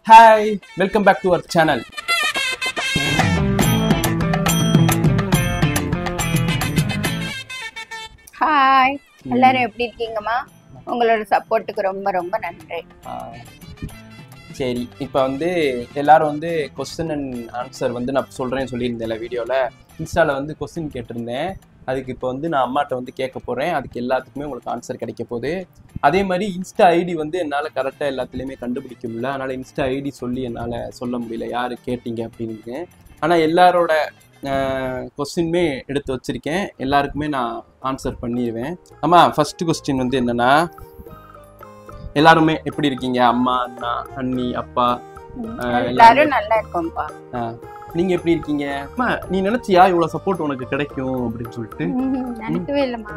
Hi, welcome back to our channel. Hi எல்லாரும் எப்படி இருக்கீங்கம்மா? உங்களோட சப்போர்ட்டுக்கு ரொம்ப ரொம்ப நன்றி. சரி, இப்போ வந்து எல்லாரும் வந்து கொஸ்டின் அண்ட் ஆன்சர் வந்து நான் சொல்கிறேன்னு சொல்லியிருந்தேன்ல வீடியோவில். இன்ஸ்டாவில் வந்து கொஸ்டின் கேட்டிருந்தேன். அதுக்கு இப்போ வந்து நான் அம்மாட்ட வந்து கேட்க போகிறேன். அதுக்கு எல்லாத்துக்குமே உங்களுக்கு ஆன்சர் கிடைக்க போகுது. அதே மாதிரி இன்ஸ்டா ஐடி வந்து என்னால் கரெக்டாக எல்லாத்துலேயுமே கண்டுபிடிக்க முடியல. அதனால் இன்ஸ்டா ஐடி சொல்லி என்னால் சொல்ல முடியல யார் கேட்டீங்க அப்படின்னு. ஆனால் எல்லாரோட கொஸ்டினுமே எடுத்து வச்சுருக்கேன். எல்லாருக்குமே நான் ஆன்சர் பண்ணிடுவேன். ஆமாம், ஃபஸ்ட்டு கொஸ்டின் வந்து என்னென்னா, எல்லாருமே எப்படி இருக்கீங்க? அம்மா, அண்ணா, அண்ணி, அப்பா எல்லாரும் நல்லா இருக்கோம்ப்பா. நீங்க எப்படி இருக்கீங்க? அம்மா, நீ நினைச்சியா இவ்வளவு சப்போர்ட் உனக்கு கிடைக்கும் அப்படின்னு சொல்லிட்டு? நினைக்கவே இல்லைம்மா.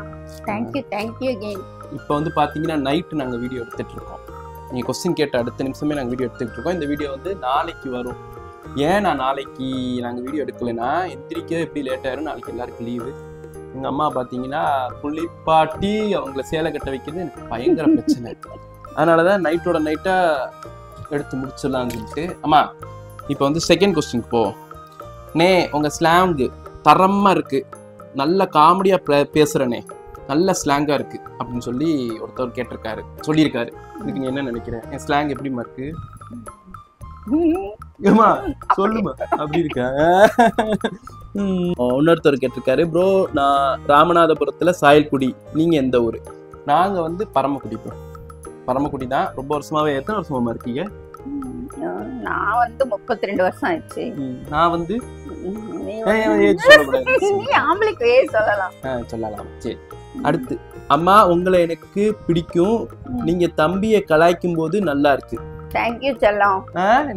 Thank you again. இப்போ வந்து பாத்தீங்கன்னா நைட்டு நாங்கள் வீடியோ எடுத்துட்டு இருக்கோம். நீங்க கொஸ்டின் கேட்ட அடுத்த நிமிஷமே நாங்கள் வீடியோ எடுத்துட்டு இருக்கோம். இந்த வீடியோ வந்து நாளைக்கு வரும். ஏன் நான் நாளைக்கு நாங்கள் வீடியோ எடுக்கலைன்னா, எந்திரிக்க எப்படி லேட் ஆயிரும். நாளைக்கு எல்லாருக்கும் லீவு. எங்கள் அம்மா பார்த்தீங்கன்னா குளிப்பாட்டி அவங்கள சேலை கட்ட வைக்கிறது எனக்கு பயங்கர பிரச்சனை. அதனால தான் நைட்டோட நைட்டாக எடுத்து முடிச்சிடலான்னு சொல்லிட்டு. அம்மா, இப்போ வந்து செகண்ட் கொஸ்டின் போ. உங்கள் ஸ்லாங்கு தரமாக இருக்குது, நல்ல காமெடியாக பேசுகிறனே, நல்ல ஸ்லாங்காக இருக்குது அப்படின்னு சொல்லி ஒருத்தவர் கேட்டிருக்காரு, சொல்லியிருக்காரு. இதுக்கு நீ என்ன நினைக்கிற? என் ஸ்லாங் எப்படிமா இருக்கு? ஏமா சொல்லுமா அப்படி இருக்கா? இன்னொருத்தர் கேட்டிருக்காரு, ப்ரோ நான் ராமநாதபுரத்தில் சாயல்குடி, நீங்கள் எந்த ஊர்? நாங்கள் வந்து பரமக்குடி. ப்ரோ பரமக்குடி தான். ரொம்ப வருஷமாவே. எத்தனை வருஷமா இருக்கீங்க? நான் வந்து 32 வருஷம் ஆயிடுச்சு. நான் வந்து சொல்லலாம். சரி, அடுத்து அம்மா, உங்களை எனக்கு பிடிக்கும், நீங்க தம்பியை கலாய்க்கும் போது நல்லா இருக்கு. தேங்க்யூ செல்லம்.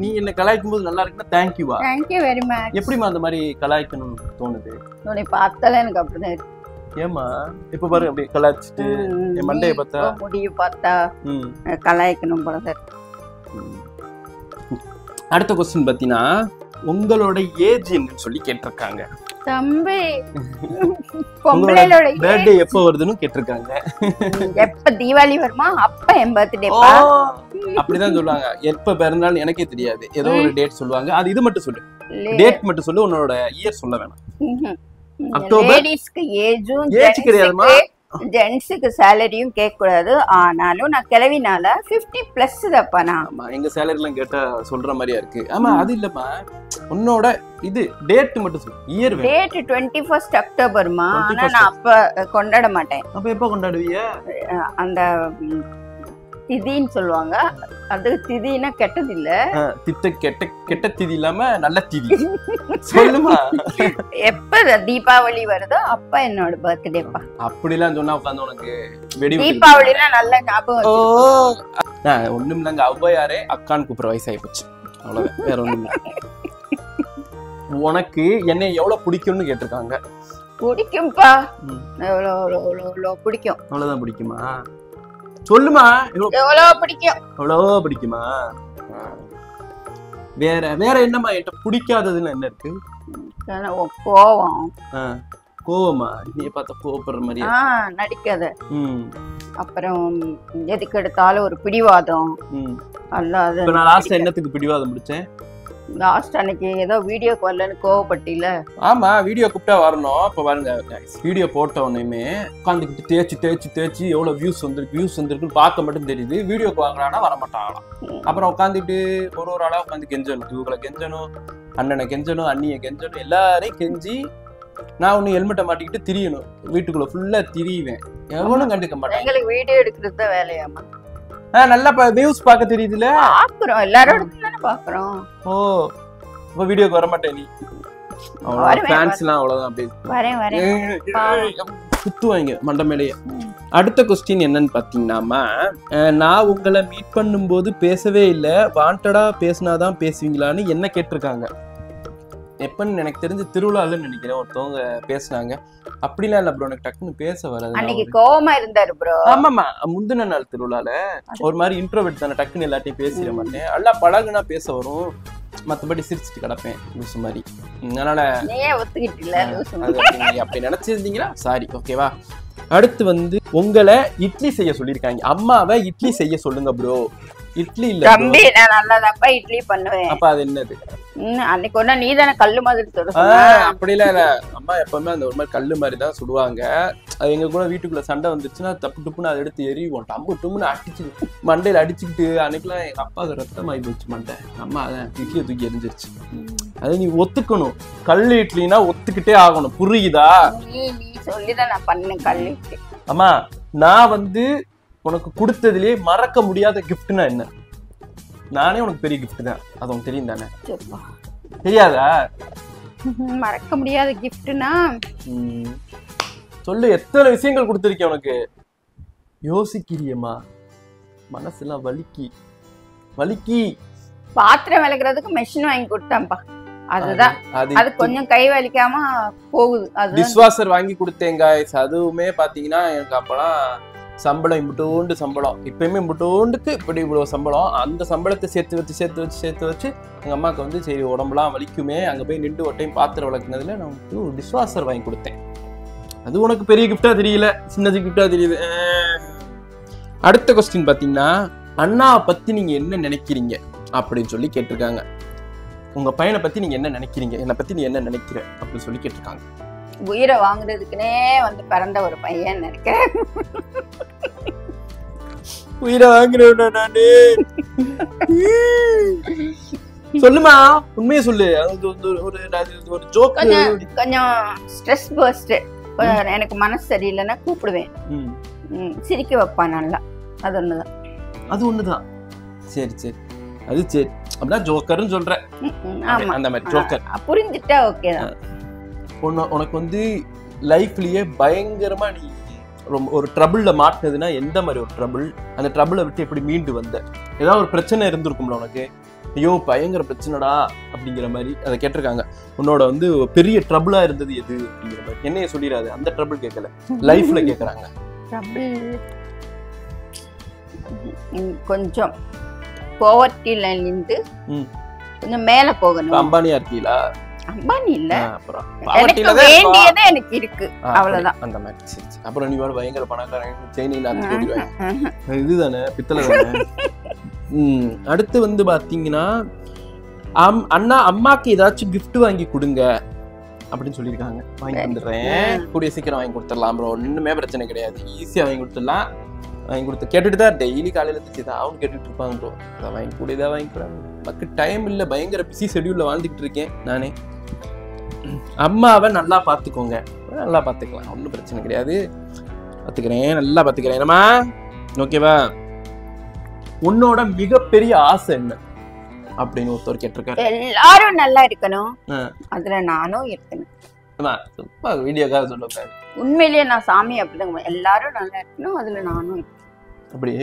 நீ என்ன கலாய்க்கும் போது நல்லா இருக்குன்னா தேங்க்யூவா? Thank you very much. எப்படிமா அந்த மாதிரி கலாய்க்கணும்னு தோணுது? உன்னை பார்த்தாலே எனக்கு அப்படிதான் இருக்கு. ஏமா இப்ப பாரு, அப்படியே கலாய்ச்சிட்டு என் மண்டையை பார்த்தா, முடிய பார்த்தா கலாய்க்கணும் போல சார். அடுத்த கொஸ்டின் பார்த்தீங்கன்னா, உங்களோட ஏஜ் என்னன்னு சொல்லி கேட்டிருக்காங்க. தம்பி, பொம்பளையோட பர்த்டே எப்போ வருதுன்னு கேட்டிருக்காங்க. எப்ப தீபாவளி வருமா அப்ப என் பர்த்டே. அப்படிதான் சொல்லுவாங்க. எப்ப பிறந்தாலும் எனக்கே தெரியாது. ஏதோ ஒரு டேட் சொல்லுவாங்க. அது இது மட்டும் சொல்லு, டேட் மட்டும் சொல்லு, உன்னோட இயர் சொல்ல வேணாம். அக்டோபர். லேடிஸ்க்கு ஏஜும் ஏஜ் கிடையாதுமா, ஜென்ட்ஸுக்கு சேலரியும் கேட்க கூடாது. ஆனாலும் நான் கிளவினால 50+ தப்பா. நான் எங்க சேலரி எல்லாம் கேட்டா சொல்ற மாதிரியா இருக்கு. ஆமா, அது இல்லம்மா, உன்னோட இது டேட் மட்டும் சொல்லு. Year date 21 அக்டோபர்மா. ஆனா நான் அப்ப கொண்டாட மாட்டேன். அப்ப எப்ப கொண்டாடுவீங்க? அந்த திதின்னு சொல்லுவாங்க. அது திதினா கெட்டது இல்ல, கெட்ட திதி இல்லாம நல்ல திதி. சொல்லுமா, எப்ப தீபாவளி வருதோ அப்ப என்னோட பர்த்டேப்பா. அப்படிலாம் சொன்னா உட்காந்து உனக்கு வெடி. தீபாவளினா நல்ல ஞாபகம். ஒண்ணும் இல்லைங்க, ஔவையாரே அக்கான்னு கூப்பிடுற வயசாகி போச்சு, அவ்வளவுதான், வேற ஒண்ணும் இல்லை. உனக்கு என்னை எவ்வளவு பிடிக்கும்னு கேட்டிருக்காங்க. பிடிக்கும்பா, எவ்வளோ பிடிக்கும். அவ்வளவுதான் பிடிக்குமா? சொல்லுமா, எவ்வளவு பிடிக்கும். எவ்வளவோ பிடிக்குமா? வேற வேற என்னமா என்கிட்ட பிடிக்காததுன்னு என்ன இருக்கு? கோவம். கோவமா? நீ பார்த்தா கோவப்படுற மாதிரி நடிக்காத. அப்புறம் எதுக்கு எடுத்தாலும் ஒரு பிடிவாதம். அல்லாத நான் லாஸ்ட் என்னத்துக்கு பிடிவாதம் முடிச்சேன்? லாஸ்ட் அன்னைக்கு ஏதோ வீடியோ வரலன்னு கோவப்பட்டில. ஆமா, வீடியோ கூப்பிட்டா வரணும். இப்ப பாருங்க, வீடியோ போட்ட உடனே உட்காந்துக்கிட்டு தேய்ச்சி எவ்வளவு வியூஸ் வந்திருக்குன்னு பார்க்க மட்டும் தெரியுது. வீடியோக்கு வாங்கினா வர மாட்டாங்களாம். அப்புறம் உட்காந்துட்டு ஒரு ஆளா உட்காந்து கெஞ்சணும். இவங்களை கெஞ்சணும், அண்ணனை கெஞ்சணும், அண்ணியை கெஞ்சணும், எல்லாரையும் கெஞ்சி நான் ஒண்ணு ஹெல்மெட்டை மாட்டிக்கிட்டு திரியணும். வீட்டுக்குள்ள ஃபுல்லா திரியுவேன். எவ்வளவு கண்டுக்க மாட்டேன். எங்களுக்கு வீடியோ எடுக்கிறது தான் வேலையாமா. நல்லா வியூஸ் பார்க்க தெரியுதுல. பாக்குறோம், எல்லாரோட தானே பாக்குறோம். ஓ, இப்ப வீடியோக்கு வர மாட்டேன் நீ. ஃபேன்ஸ்லாம் அவ்வளவுதான், அப்படியே வரேன் குத்துவாங்க மண்டை மேலேயே. அடுத்த கொஸ்டின் என்னன்னு பாத்தீங்கன்னா, நான் உங்களை மீட் பண்ணும்போது பேசவே இல்லை, வாண்டடா பேசினாதான் பேசுவீங்களான்னு என்ன கேட்டிருக்காங்க. எப்பன்னு எனக்கு தெரிஞ்சு திருவிழான்னு நினைக்கிறேன் ஒருத்தவங்க பேசினாங்க. அப்படிலாம் இல்ல ப்ரோ, எனக்கு டக்குன்னு பேச வராது. அன்னைக்கு கோவமா இருந்தாரு ப்ரோ. ஆமாமா, முந்தின நாள் திருவிழால ஒரு மாதிரி இன்ட்ரோவர்ட் தானே, டக்குன்னு எல்லாத்தையும் பேசிட மாட்டேன். எல்லாம் பழகுனா பேச வரும், மற்றபடி சிரிச்சுட்டு கிடப்பேன் லூசு மாதிரி. அதனால அப்படி நினைச்சிருந்தீங்களா சாரி, ஓகேவா? அடுத்து வந்து உங்களை இட்லி செய்ய சொல்லியிருக்காங்க. அம்மாவை இட்லி செய்ய சொல்லுங்க ப்ரோ. இட்லி இல்ல தம்பி நான் நல்லாதான்ப்பா இட்லி பண்ணுவேன். அப்ப அது என்னது? அன்னைக்கு ஒண்ணா நீ தானே கல்லு மாதிரி தொட. அப்படிலாம் இல்ல, அம்மா எப்பவுமே அந்த ஒரு மாதிரி கல்லு மாதிரி தான் சுடுவாங்க. அது எங்க கூட வீட்டுக்குள்ள சண்டை வந்துருச்சுன்னா தப்பு டுப்புன்னு அதை எடுத்து எரிவோம், டம்பு டும்னு அடிச்சு மண்டையில அடிச்சுக்கிட்டு. அன்னைக்கெல்லாம் எங்க அப்பாவுக்கு ரத்தம் ஆகி போச்சு மண்டை. அம்மா அதான் இட்லியை தூக்கி எரிஞ்சிருச்சு. அது நீ ஒத்துக்கணும், கல் இட்லினா ஒத்துக்கிட்டே ஆகணும், புரியுதா? நீ சொல்லிதான் நான் பண்ணேன் கல் இட்லி. அம்மா நான் வந்து உனக்கு கொடுத்ததுலயே மறக்க முடியாத கிஃப்ட்னா என்ன? நானே உனக்கு பெரிய கிஃப்ட் தான், அது உனக்கு தெரியும் தானே? தெரியாதா? மறக்க முடியாத கிஃப்ட்னா சொல்லு, எத்தனை விஷயங்கள் கொடுத்துருக்கேன் உனக்கு. யோசிக்கிறியம்மா, மனசுலாம் வலிக்கி வலிக்கி. பாத்திரம் விளக்குறதுக்கு மெஷின் வாங்கி கொடுத்தேன்ப்பா, அதுதான். அது கொஞ்சம் கை வலிக்காம போகுது. அது டிஷ்வாஷர் வாங்கி கொடுத்தேன் guys. அதுவுமே பாத்தீங்கன்னா எனக்கு அப்பெல்லாம் சம்பளம் இம்புட்டோண்டு சம்பளம், இப்பயுமே இம்புட்டோண்டுக்கு இப்படி இவ்வளவு சம்பளம். அந்த சம்பளத்தை சேர்த்து வச்சு எங்க அம்மாவுக்கு வந்து சரி உடம்புலாம் வலிக்குமே, அங்க போய் நின்று ஒரு டைம் பாத்திரம் விளக்குனதுல நான் வந்து ஒரு டிஷ்வாஷர் வாங்கி கொடுத்தேன். அது உனக்கு பெரிய கிஃப்டா தெரியல, சின்னது கிஃப்டா தெரியுது. அடுத்த கொஸ்டின் பாத்தீங்கன்னா, அண்ணாவை பத்தி நீங்க என்ன நினைக்கிறீங்க அப்படின்னு சொல்லி கேட்டிருக்காங்க. உங்க பையனை பத்தி நீங்க என்ன நினைக்கிறீங்க, என்னை பத்தி நீ என்ன நினைக்கிற அப்படின்னு சொல்லி கேட்டிருக்காங்க. உயிரை வாங்குறதுக்குனே வந்து பிறந்த ஒரு பையன் நினைக்கிறேன். உயிரை வாங்குறேன் நானு. சொல்லுமா, உண்மையை சொல்லு. ஒரு ஜோக். கொஞ்சம் ஸ்ட்ரெஸ் பர்ஸ்ட், எனக்கு மனசு சரியில்லைன்னா கூப்பிடுவேன், சிரிக்க வைப்பான் நல்லா. அது ஒண்ணுதான். அது ஒண்ணுதான். சரி சரி, அது சரி. அப்படின்னா ஜோக்கர்னு சொல்ற. அந்த மாதிரி ஜோக்கர் புரிஞ்சுட்டா ஓகே தான். உனக்கு வந்து லைஃப்லயே பயங்கரமா நீ ரொம்ப ஒரு ட்ரபிள்ல மாட்டினதுன்னா எந்த மாதிரி ஒரு ட்ரபிள்? அந்த ட்ரபிளை விட்டு எப்படி மீண்டு வந்த? ஏதாவது ஒரு பிரச்சனை இருந்திருக்கும்ல உனக்கு, ஐயோ பயங்கர பிரச்சனைடா அப்படிங்கிற மாதிரி அதை கேட்டிருக்காங்க. உன்னோட வந்து பெரிய ட்ரபிளா இருந்தது எது அப்படிங்கிற மாதிரி. என்னைய சொல்லிடாது, அந்த ட்ரபிள் கேட்கல, லைஃப்ல கேட்கறாங்க. கொஞ்சம் போவர்ட்டி லைன்ல இருந்து கொஞ்சம் மேல போகணும். அம்பானியா இருக்கீங்களா? அம்பானி இல்ல, அப்புறம் எனக்கு வேண்டியது எனக்கு இருக்கு, அவ்வளவுதான். அந்த மாதிரி. சரி, அப்புறம் நீ வேற பயங்கர பணக்காரன், செயினில் அத்து போடுவேன், இதுதானே பித்தளை தானே. அடுத்து வந்து பாத்தீங்கன்னா, அண்ணா அம்மாக்கு ஏதாச்சும் கிஃப்ட் வாங்கி கொடுங்க அப்படின்னு சொல்லியிருக்காங்க. வாங்கி வந்துடுறேன், கூடிய சீக்கிரம் வாங்கி கொடுத்துடலாம் ப்ரோ, இன்னுமே பிரச்சனை கிடையாது, ஈஸியா வாங்கி கொடுத்துடலாம். வாங்கி கொடுத்து கேட்டுட்டு தான் டெய்லி காலையில இருந்துச்சு அவனு கேட்டுட்டு இருப்பாங்க ப்ரோ, அதை வாங்கி கூட இதாக வாங்கிக்கிறாங்க. நமக்கு டைம் இல்லை, பயங்கர பிஸி ஷெடியூல்ல வாழ்ந்துக்கிட்டு இருக்கேன் நானே. அம்மாவை நல்லா பார்த்துக்கோங்க. நல்லா பார்த்துக்கலாம், ஒன்றும் பிரச்சனை கிடையாது, பார்த்துக்கிறேன், நல்லா பார்த்துக்கிறேன். என்னம்மா ஓகேவா? உன்னோட மிகப்பெரிய ஆசை என்ன அப்படின்னு ஒருத்தர் கேட்டிருக்காரு. எல்லாரும் நல்லா இருக்கணும், அதுல நானும் இருக்கணும். வீடியோக்காக சொல்ல உண்மையிலேயே நான் சாமி அப்படிதான், எல்லாரும் நல்லா இருக்கணும், அதுல நானும் இருக்கணும். அப்படி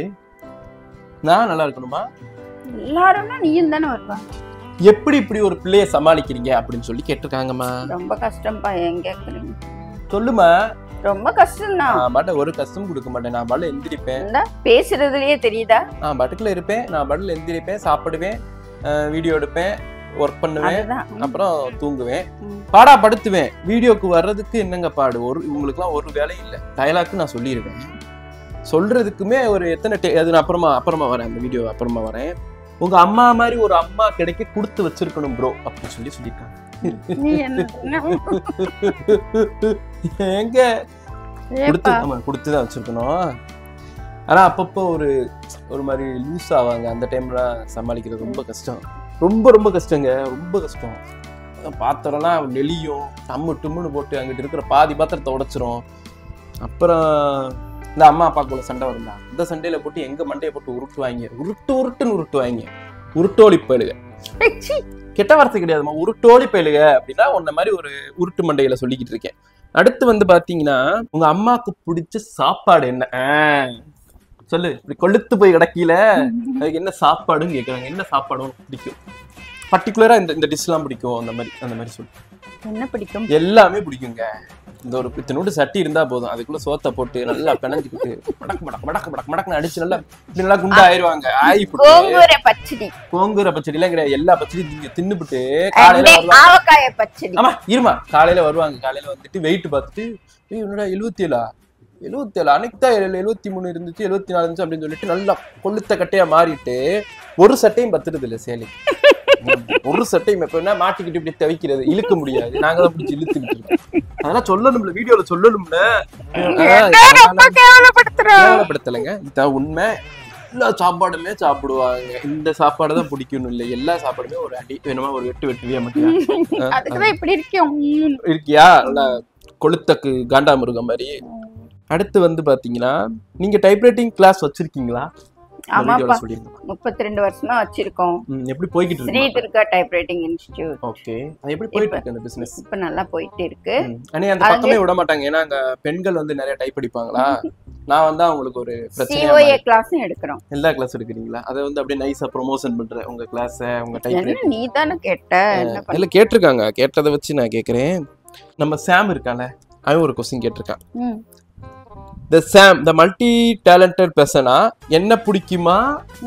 நான் நல்லா இருக்கணுமா? எல்லாரும்னா நீயும் தானே வருவா. எப்படி இப்படி ஒரு பிள்ளைய சமாளிக்கிறீங்க அப்படின்னு சொல்லி கேட்டிருக்காங்கம்மா. ரொம்ப கஷ்டம்ப்பா, ஏன் கேக்குறீங்க? சொல்லுமா. ரொம்ப கஷ்டம் தான். நான் பாட்டு ஒரு கஷ்டம் கொடுக்க மாட்டேன், நான் பாட்டுல எந்திரிப்பேன். பேசுறதுலயே தெரியுதா? நான் பாட்டுக்குள்ள இருப்பேன், நான் பாட்டுல எந்திரிப்பேன், சாப்பிடுவேன், வீடியோ எடுப்பேன், ஒர்க் பண்ணுவேன், அப்புறம் தூங்குவேன், பாடா படுத்துவேன். வீடியோக்கு வர்றதுக்கு என்னங்க பாடு? உங்களுக்குலாம் ஒரு வேலை இல்லை. டயலாக்கு நான் சொல்லிடுவேன், சொல்றதுக்குமே ஒரு எத்தனை அது நான் அப்புறமா வரேன், அந்த வீடியோ அப்புறமா வரேன். உங்க அம்மா மாதிரி ஒரு அம்மா கிடைக்க கொடுத்து வச்சிருக்கணும் ப்ரோ அப்படின்னு சொல்லியிருக்காங்க. எங்க கொடுத்துதான் வச்சிருக்கணும். ஆனா அப்பப்போ ஒரு மாதிரி லூஸ் ஆவாங்க, அந்த டைம்லாம் சமாளிக்கிறது ரொம்ப கஷ்டம், ரொம்ப கஷ்டங்க, ரொம்ப கஷ்டம். பாத்திரம்லாம் நெளியும், டம்முன்னு போட்டு அங்கிட்டு இருக்கிற பாதி பாத்திரத்தை உடைச்சிரும். அப்புறம் இந்த அம்மா அப்பாக்குள்ள சண்டை வருந்தா, இந்த சண்டையில போட்டு எங்க மண்டையை போட்டு உருட்டுன்னு உருட்டுவாங்க. உருட்டோலி பயலுக, கெட்ட வார்த்தை கிடையாதுமா, உருட்டோலி பயலுக அப்படின்னா உன்ன மாதிரி ஒரு உருட்டு மண்டையில சொல்லிக்கிட்டு இருக்கேன். அடுத்து வந்து பாத்தீங்கன்னா, உங்க அம்மாவுக்கு பிடிச்ச சாப்பாடு என்ன சொல்லு. இப்படி கொளுத்து போய் கிடக்கீல, அதுக்கு என்ன சாப்பாடுன்னு கேட்குறாங்க. என்ன சாப்பாடு பிடிக்கும் பர்டிகுலரா? இந்த டிஷ்லாம் பிடிக்கும், அந்த மாதிரி சொல்லு. என்ன பிடிக்கும்? எல்லாமே பிடிக்குங்க. இந்த ஒரு பித்தனோடு சட்டி இருந்தா போதும், அதுக்குள்ள சோத்தை போட்டு நல்லா பிணைஞ்சுக்கிட்டு மடக்கு அடிச்சு நல்லா குண்டா ஆயிடுவாங்க. கோங்கூர பச்சடி எல்லாம் கிடையாது, எல்லா பச்சடியும் தின்னுபிட்டு காலையில வருவாங்க. ஆமா இருமா, காலையில வருவாங்க. காலையில வந்துட்டு வெயிட் பார்த்துட்டு, என்னடா 77 77 அன்னைக்கு தான் 73 இருந்துச்சு 74 இருந்துச்சு அப்படின்னு சொல்லிட்டு நல்லா கொளுத்த கட்டையா மாறிட்டு ஒரு சட்டையும் பத்துறது இல்லை சேலைக்கு. ஒரு சட்டையும் எப்ப என்ன மாட்டிக்கிட்டு இப்படி தவிக்கிறது இழுக்க முடியாது. நாங்க தான் பிடிச்சி இழுத்துக்கிட்டு இருக்கோம். அதெல்லாம் சொல்லணும்ல, வீடியோல சொல்லணும்ல. கேவலப்படுத்தலைங்க, இதான் உண்மை. எல்லா சாப்பாடுமே சாப்பிடுவாங்க. இந்த சாப்பாடு தான் பிடிக்கணும் இல்லை, எல்லா சாப்பாடுமே ஒரு அடி வேணுமா, ஒரு வெட்டு வெட்டுவியா மட்டும் இருக்கியா நல்லா கொளுத்தக்கு காண்டாமிருகம் மாதிரி. அடுத்து வந்து பாத்தீங்கன்னா நீங்க டைப்ரைட்டிங் கிளாஸ் வச்சிருக்கீங்களா? ஆமாப்பா, 32 வருஷமா வச்சிருக்கோம். எப்படி போயிட்டு இருக்கு? Sri Durga typewriting institute. Okay, அது எப்படி போயிட்டு இருக்கு அந்த பிசினஸ்? இப்ப நல்லா போயிட்டு இருக்கு. அண்ணே அந்த பக்கமே விட மாட்டாங்க, ஏன்னா அங்க பெண்கள் வந்து நிறைய டைப் அடிப்பாங்களா. நான் வந்து அவங்களுக்கு ஒரு சிஓஏ கிளாஸும் எடுக்கிறோம். எல்லா கிளாஸ் எடுக்கிறீங்களா? அதை வந்து அப்படியே நைஸா ப்ரொமோஷன் பண்றேன் உங்க கிளாஸ. உங்க டைப் நீ தானே கேட்ட? இல்ல கேட்டிருக்காங்க, கேட்டதை வச்சு நான் கேக்குறேன். நம்ம சாம் இருக்கானே, அவன் ஒரு கொஸ்டின் கேட்டிருக்கான். The Sam, the multi-talented persona என்ன பிடிக்குமா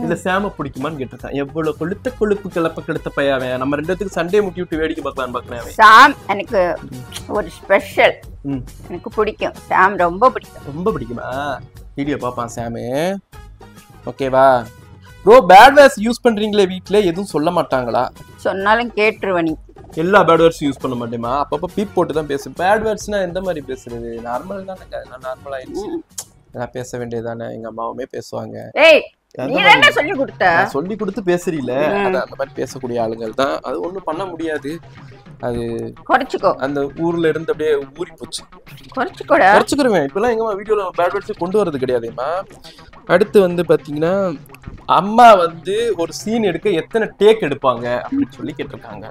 இல்ல சாம பிடிக்குமான்னு கேட்டிருக்கான். எவ்வளவு கொளுத்த கொழுப்பு கிளப்ப கெடுத்த பையன். நம்ம ரெண்டு பேத்துக்கு சண்டே முட்டி விட்டு வேடிக்கை பார்க்கலாம். சாம் எனக்கு ஒரு ஸ்பெஷல், எனக்கு பிடிக்கும். சாம் ரொம்ப பிடிக்கும். ரொம்ப பிடிக்குமா? வீடியோ பாப்பான் சாமு. ஓகேவா ப்ரோ? பேட் வேர்ட்ஸ் யூஸ் பண்றீங்களே வீட்ல, எதுவும் சொல்ல மாட்டாங்களா? சொன்னாலும் கேட்டுருவ நீ. எல்லா பேட் வேர்ட்ஸ் யூஸ் பண்ண மாட்டேமா, அப்பப்ப பீப் போட்டு தான் பேசு. பேட் வேர்ட்ஸ்னா எந்த மாதிரி பேசுறது? நார்மல் தானே, நான் நார்மல் ஆயிடுச்சு, நான் பேச வேண்டியதானே. எங்க அம்மாவுமே பேசுவாங்க. சொல்லி கொடுத்து பேசுறீல, அந்த மாதிரி பேசக்கூடிய ஆளுங்கள் தான். அது ஒண்ணும் பண்ண முடியாது, அது குறைச்சுக்கோ. அந்த ஊர்ல இருந்து அப்படியே ஊறி போச்சு. குறைச்சுக்கிறேன். இப்பெல்லாம் எங்க வீடியோல பேட் வேர்ட்ஸ் கொண்டு வரது கிடையாதுமா. அடுத்து வந்து பாத்தீங்கன்னா அம்மா வந்து ஒரு சீன் எடுக்க எத்தனை டேக் எடுப்பாங்க அப்படின்னு சொல்லி கேட்டிருக்காங்க.